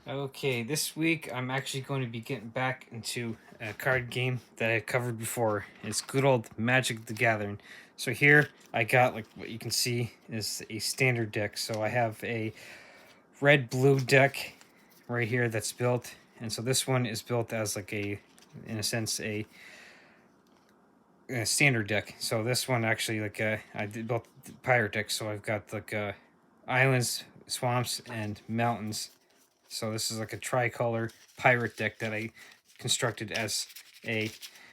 Okay, this week I'm actually going to be getting back into a card game that I covered before. It's good old Magic the Gathering. So here I got, like, what you can see is a standard deck. So I have a red blue deck right here that's built, and so this one is built as like in a sense, a standard deck. So this one actually, I did built the pirate deck. So I've got islands, swamps, and mountains. So this is like a tricolor pirate deck that I constructed as a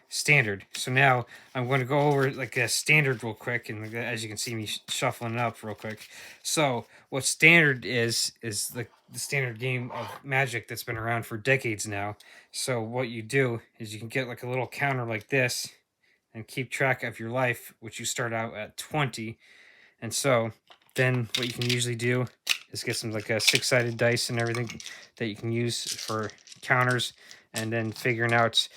standard. So now I'm going to go over like a standard real quick, and as you can see me shuffling it up real quick. So what standard is the standard game of Magic that's been around for decades now. So what you do is you can get like a little counter like this and keep track of your life, which you start out at 20. And so then what you can usually do is get some like a six-sided dice and everything that you can use for counters, and then figuring out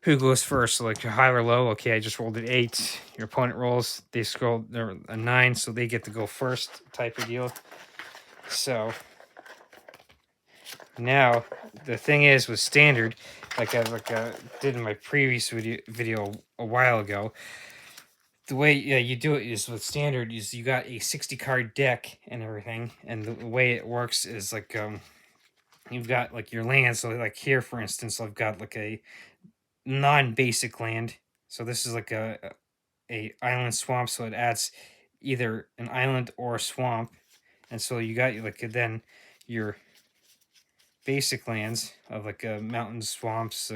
who goes first. So like high or low. Okay, I just rolled an 8. Your opponent rolls, they scroll they're a 9, so they get to go first type of deal. So now the thing is with standard, like I did in my previous video a while ago, the way you do it is with standard is you got a 60 card deck and everything, and the way it works is you've got like your land. So like here for instance, I've got like a non-basic land. So this is like a island swamp, so it adds either an island or a swamp. And so you got then your basic lands of mountains, swamps,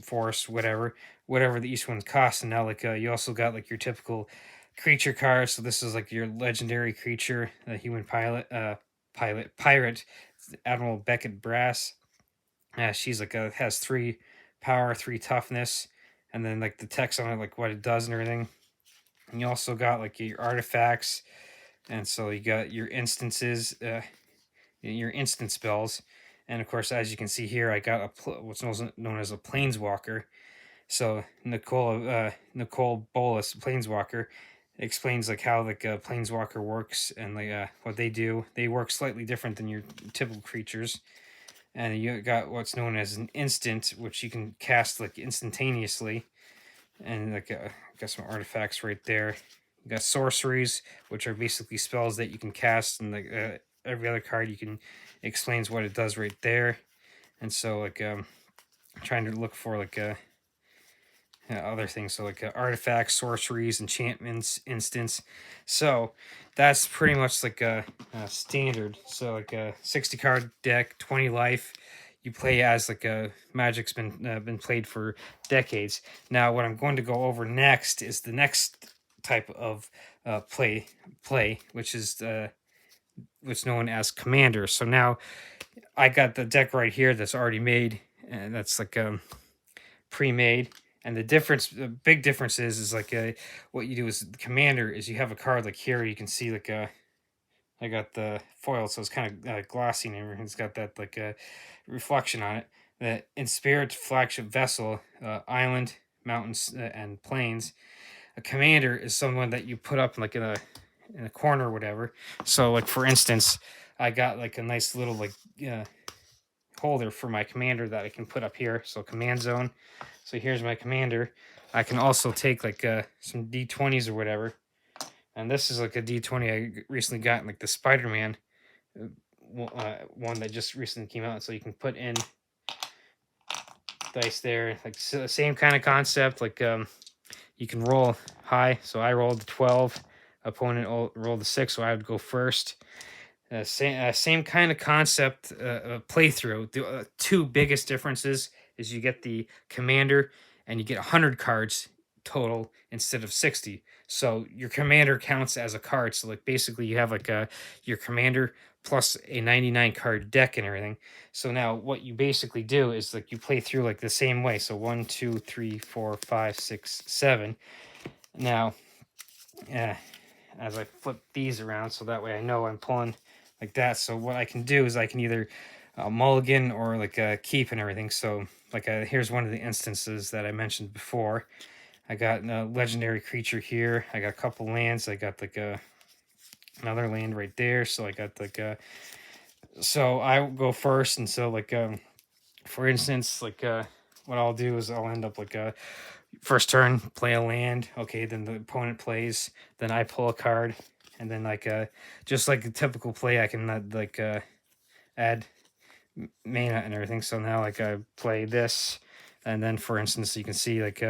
forest, whatever the each one costs. And now you also got like your typical creature cards. So this is like your legendary creature, the human pirate, Admiral Beckett Brass. She's has 3 power, 3 toughness, and then like the text on it, like what it does and everything. And you also got like your artifacts, and so you got your instances, your instant spells. And of course, as you can see here, I got what's known as a planeswalker. So Nicole Bolas, Planeswalker, explains like how Planeswalker works, and what they do. They work slightly different than your typical creatures. And you got what's known as an instant, which you can cast like instantaneously. And got some artifacts right there. You got sorceries, which are basically spells that you can cast, and every other card you can explains what it does right there. And so trying to look for other things, so artifacts, sorceries, enchantments, instants. So that's pretty much like a standard. So like a 60 card deck, 20 life. You play as like a Magic's been played for decades. Now what I'm going to go over next is the next type of play, which is what's known as Commander. So now I got the deck right here that's already made, and that's pre-made. And the big difference is what you do is the Commander is you have a card like here. You can see I got the foil, so it's kind of glossy and everything. It's got that reflection on it. That in Spirit flagship vessel, island, mountains, and plains. A commander is someone that you put up like in a corner or whatever. So like for instance, I got like a nice little uh, holder for my commander that I can put up here. So command zone. So here's my commander. I can also take some D20s or whatever. And this is like a D20 I recently got in like the Spider-Man one that just recently came out. So you can put in dice there, like same kind of concept. You can roll high. So I rolled a 12. Opponent rolled a 6, so I would go first. Same kind of concept playthrough. The two biggest differences is you get the commander and you get 100 cards total instead of 60. So your commander counts as a card. So like basically you have your commander plus a 99 card deck and everything. So now what you basically do is like you play through like the same way. So 1, 2, 3, 4, 5, 6, 7. Now, as I flip these around, so that way I know I'm pulling like that. So what I can do is I can either mulligan or keep and everything. So here's one of the instances that I mentioned before. I got a legendary creature here. I got a couple lands. I got another land right there. So I got So I will go first, and so like for instance, like what I'll do is I'll end up like first turn play a land. Okay, then the opponent plays, then I pull a card, and then like just like a typical play, I can add mana and everything. So now like I play this, and then for instance, you can see like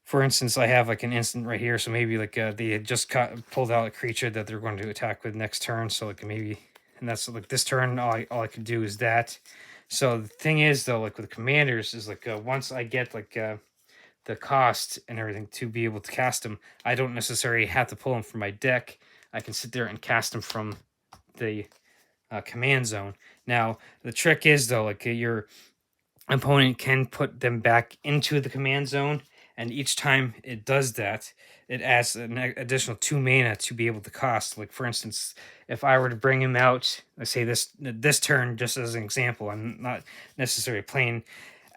for instance, I have like an instant right here. So maybe like they had just pulled out a creature that they're going to attack with next turn. So like maybe, and that's like this turn, all I could do is that. So the thing is though, like with commanders, is like once I get like the cost and everything to be able to cast them, I don't necessarily have to pull them from my deck. I can sit there and cast them from the command zone. Now the trick is though, like your opponent can put them back into the command zone, and each time it does that, it adds an additional 2 mana to be able to cost. Like for instance, if I were to bring him out, let's say this turn, just as an example, I'm not necessarily playing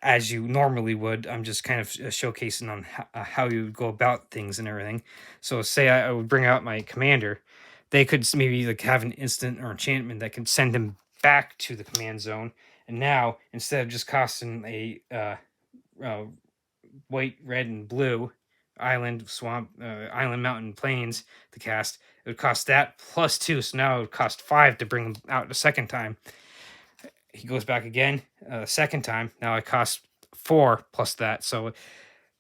as you normally would. I'm just kind of showcasing on how you would go about things and everything. So say I would bring out my commander, they could maybe like have an instant or enchantment that can send him back to the command zone. And now instead of just costing a uh, white, red, and blue island, swamp, island, mountain, plains to cast, it would cost that +2. So now it would cost 5 to bring him out the second time. He goes back again, second time. Now it costs 4 plus that. So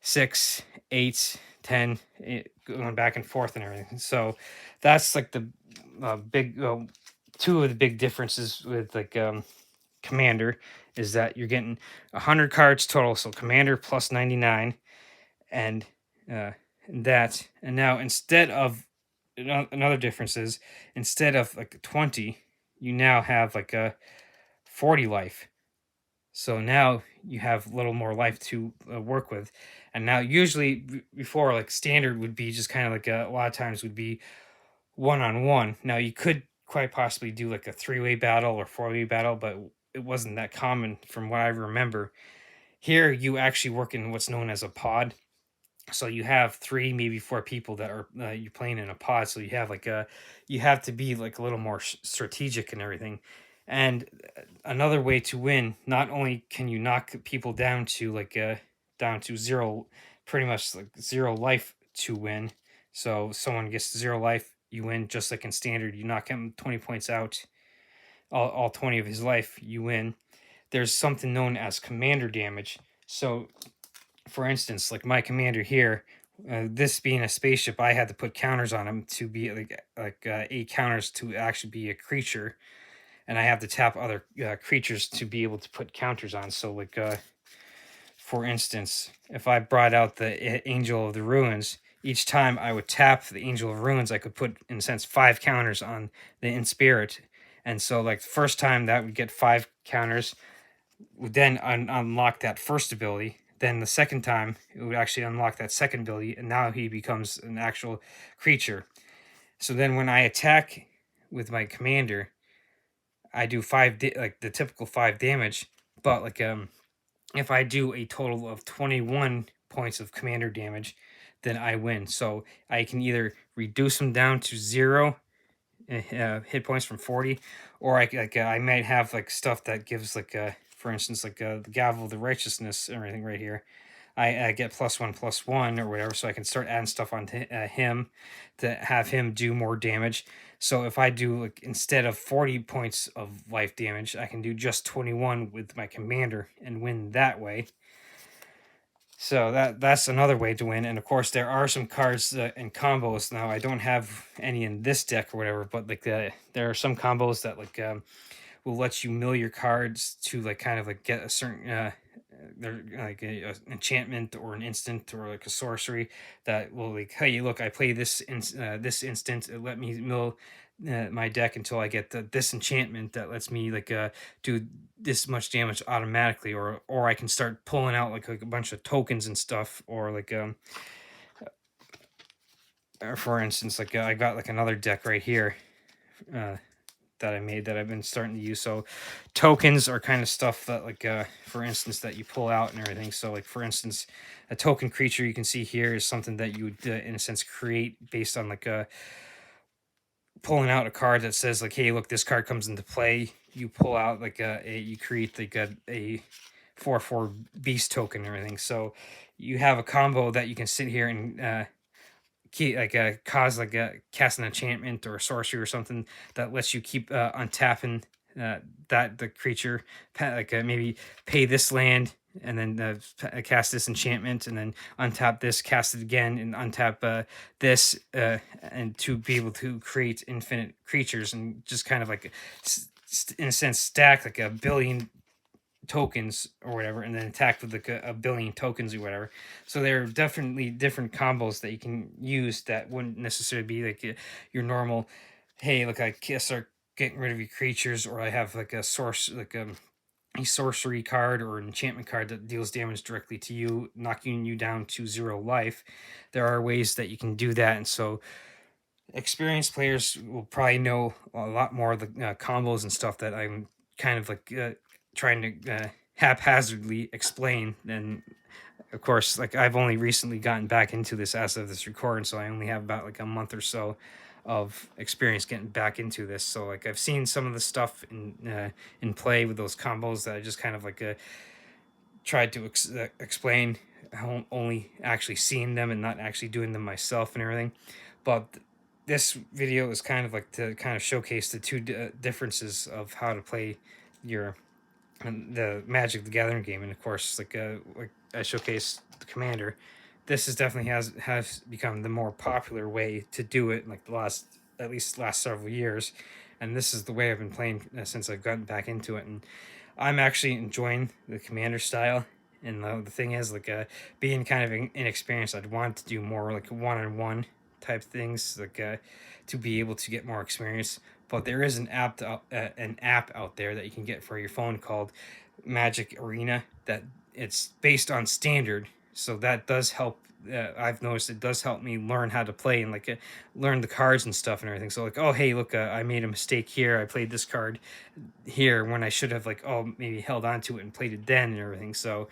6, 8, 10, going back and forth and everything. So that's like the big, two of the big differences with like commander is that you're getting 100 cards total. So commander plus 99 and uh, that. And now instead of another difference is instead of like 20, you now have like a 40 life. So now you have a little more life to work with. And now usually before like standard would be just kind of like a lot of times would be one-on-one. Now you could quite possibly do like a 3-way battle or 4-way battle, but it wasn't that common from what I remember. Here you actually work in what's known as a pod. So you have 3, maybe 4 people that are you're playing in a pod. So you have like a you have to be like a little more strategic and everything. And another way to win, not only can you knock people down to like down to 0, pretty much like 0 life to win. So if someone gets 0 life, you win. Just like in standard, you knock him 20 points out, all 20 of his life, you win. There's something known as commander damage. So for instance, like my commander here, this being a spaceship, I had to put counters on him to be like 8 counters to actually be a creature, and I have to tap other creatures to be able to put counters on. So like for instance, if I brought out the Angel of the Ruins, each time I would tap the Angel of Ruins, I could put in a sense 5 counters on the In Spirit, and so like the first time that would get 5 counters, would then unlock that first ability. Then the second time, it would actually unlock that second ability, and now he becomes an actual creature. So then when I attack with my commander, I do like the typical 5 damage. But like if I do a total of 21 points of commander damage, then I win. So I can either reduce him down to 0 hit points from 40, or I might have like stuff that gives like for instance like the gavel of the righteousness and everything right here. I get +1/+1 or whatever, so I can start adding stuff on him to have him do more damage. So if I do like instead of 40 points of life damage, I can do just 21 with my commander and win that way. So that's another way to win. And of course, there are some cards and combos. Now I don't have any in this deck or whatever, but like there are some combos that like will let you mill your cards to like kind of like get a certain they're like a enchantment or an instant or like a sorcery that will like, hey, look, I play this instant, it let me mill my deck until I get this enchantment that lets me like do this much damage automatically, or I can start pulling out like a bunch of tokens and stuff, or like or for instance like I got like another deck right here that I made that I've been starting to use. So tokens are kind of stuff that like for instance that you pull out and everything. So like for instance, a token creature you can see here is something that you would in a sense create based on like pulling out a card that says like, hey, look, this card comes into play. You pull out like you create like a 4/4 beast token and everything. So you have a combo that you can sit here and like a cause like a cast an enchantment or a sorcery or something that lets you keep untapping uh, that the creature, like maybe pay this land and then cast this enchantment and then untap this, cast it again, and untap this, and to be able to create infinite creatures and just kind of like in a sense stack like a billion tokens or whatever, and then attack with like a billion tokens or whatever. So there are definitely different combos that you can use that wouldn't necessarily be like your normal. Hey, look, I can start getting rid of your creatures, or I have like a source, like a sorcery card or an enchantment card that deals damage directly to you, knocking you down to 0 life. There are ways that you can do that, and so experienced players will probably know a lot more of the combos and stuff that I'm kind of like trying to haphazardly explain. And of course, like I've only recently gotten back into this as of this recording, so I only have about like a month or so of experience getting back into this. So like I've seen some of the stuff in play with those combos that I just kind of like tried to explain. Only actually seeing them and not actually doing them myself and everything. But this video is kind of like to kind of showcase the two differences of how to play your the Magic the Gathering game, and of course, like I showcased the Commander. This is definitely has become the more popular way to do it, like the last at least last several years, and this is the way I've been playing since I've gotten back into it, and I'm actually enjoying the Commander style. And the thing is, like, being kind of inexperienced, I'd want to do more like one-on-one type things, like to be able to get more experience. But there is an app out there that you can get for your phone called Magic Arena. That it's based on standard, so that does help. I've noticed it does help me learn how to play and like learn the cards and stuff and everything. So like, oh hey, look, I made a mistake here. I played this card here when I should have like maybe held on to it and played it then and everything. So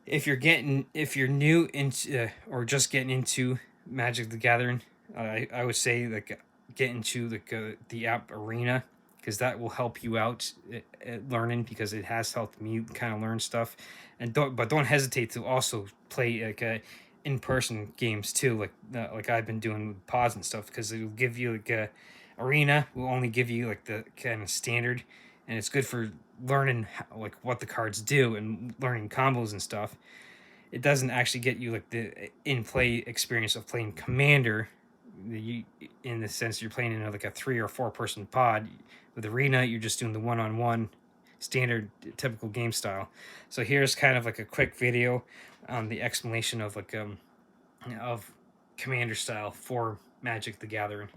if you're new into or just getting into Magic the Gathering, I would say like get into the app Arena, because that will help you out at learning, because it has helped me kind of learn stuff. And don't hesitate to also play like in-person games too, like I've been doing with pods and stuff, because it'll give you like Arena will only give you like the kind of standard, and it's good for learning like what the cards do and learning combos and stuff. It doesn't actually get you like the in play experience of playing Commander. In the sense you're playing in like a 3 or 4 person pod. With Arena, you're just doing the one-on-one standard typical game style. So here's kind of like a quick video on the explanation of like of Commander style for Magic the Gathering.